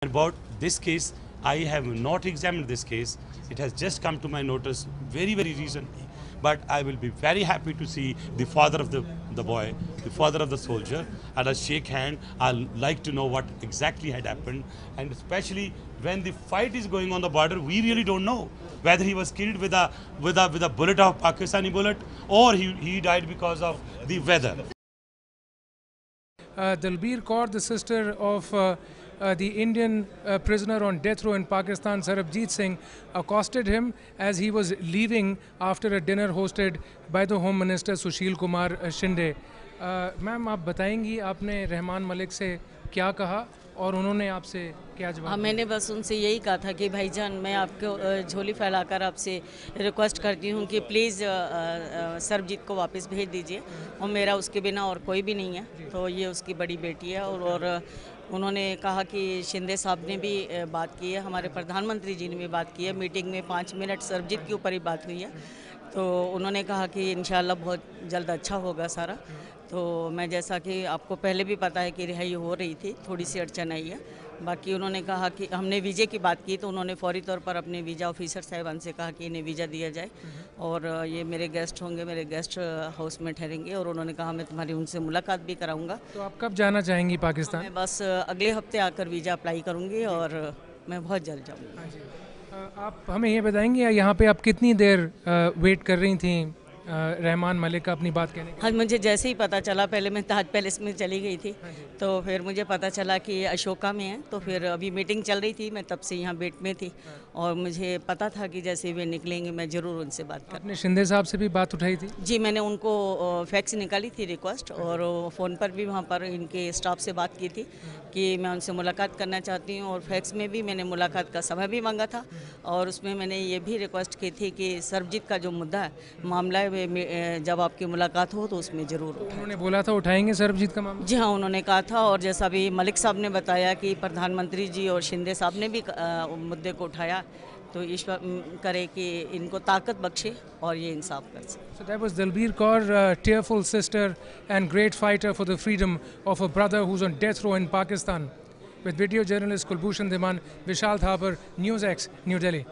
About this case, I have not examined this case. It has just come to my notice very, very recently. But I will be very happy to see the father of the boy, the father of the soldier, and I'll shake hand. I'll like to know what exactly had happened, and especially when the fight is going on the border, we really don't know whether he was killed with a bullet of Pakistani bullet, or he died because of the weather. Dalbir Kaur, the sister of the Indian prisoner on death row in Pakistan, Sarabjit Singh, accosted him as he was leaving after a dinner hosted by the Home Minister Sushil Kumar Shinde. Ma'am, आप बताएंगी आपने रहमान मलिक से क्या कहा और उन्होंने आपसे क्या जवाब? हाँ, मैंने बस उनसे यही कहा था कि भाईजान, मैं आपको झोली फैलाकर आपसे रिक्वेस्ट करती हूँ कि प्लीज़ सरबजीत को वापस भेज दीजिए, और मेरा उसके बिना और कोई भी नहीं है, तो ये उसकी बड़ी बेटी है। और उन्होंने कहा कि शिंदे साहब ने भी बात की है, हमारे प्रधानमंत्री जी ने भी बात की है, मीटिंग में 5 मिनट सरबजीत के ऊपर ही बात हुई है, तो उन्होंने कहा कि इंशाल्लाह बहुत जल्द अच्छा होगा सारा। तो मैं, जैसा कि आपको पहले भी पता है कि रिहाई हो रही थी, थोड़ी सी अड़चन आई है। बाकी उन्होंने कहा कि हमने वीज़े की बात की, तो उन्होंने फौरी तौर पर अपने वीज़ा ऑफिसर साहिबान से कहा कि इन्हें वीज़ा दिया जाए, और ये मेरे गेस्ट होंगे, मेरे गेस्ट हाउस में ठहरेंगे, और उन्होंने कहा मैं तुम्हारी उनसे मुलाकात भी कराऊंगा। तो आप कब जाना चाहेंगी पाकिस्तान? मैं बस अगले हफ्ते आकर वीज़ा अप्लाई करूँगी, और मैं बहुत जल्द जाऊँगी। हाँ जी। आप हमें ये बताएंगे यहाँ पे आप कितनी देर वेट कर रही थी रहमान मलिक का अपनी बात कहने के? हाँ, मुझे जैसे ही पता चला, पहले मैं ताज पैलेस में चली गई थी, तो फिर मुझे पता चला कि अशोका में है, तो फिर अभी मीटिंग चल रही थी, मैं तब से यहाँ वेट में थी, और मुझे पता था कि जैसे वे निकलेंगे मैं ज़रूर उनसे बात करूँ। आपने शिंदे साहब से भी बात उठाई थी? जी, मैंने उनको फैक्स निकाली थी रिक्वेस्ट, और फ़ोन पर भी वहाँ पर इनके स्टाफ से बात की थी कि मैं उनसे मुलाकात करना चाहती हूँ, और फैक्स में भी मैंने मुलाकात का समय भी मांगा था, और उसमें मैंने ये भी रिक्वेस्ट की थी कि सरबजीत का जो मुद्दा है, मामला है, जब आपकी मुलाकात हो तो उसमें ज़रूर। उन्होंने बोला था उठाएंगे सरबजीत का मामला? जी हाँ, उन्होंने कहा था, और जैसा भी मलिक साहब ने बताया कि प्रधानमंत्री जी और शिंदे साहब ने भी मुद्दे को उठाया, तो ईश्वर करे कि इनको ताकत बख्शे और ये इंसाफ कर सके। So that was Dalbir Kaur, tearful sister and great fighter for the freedom of a brother who's on death row in Pakistan. With video journalist Kulbhushan Dhiman, Vishal Thaper, News X, New Delhi.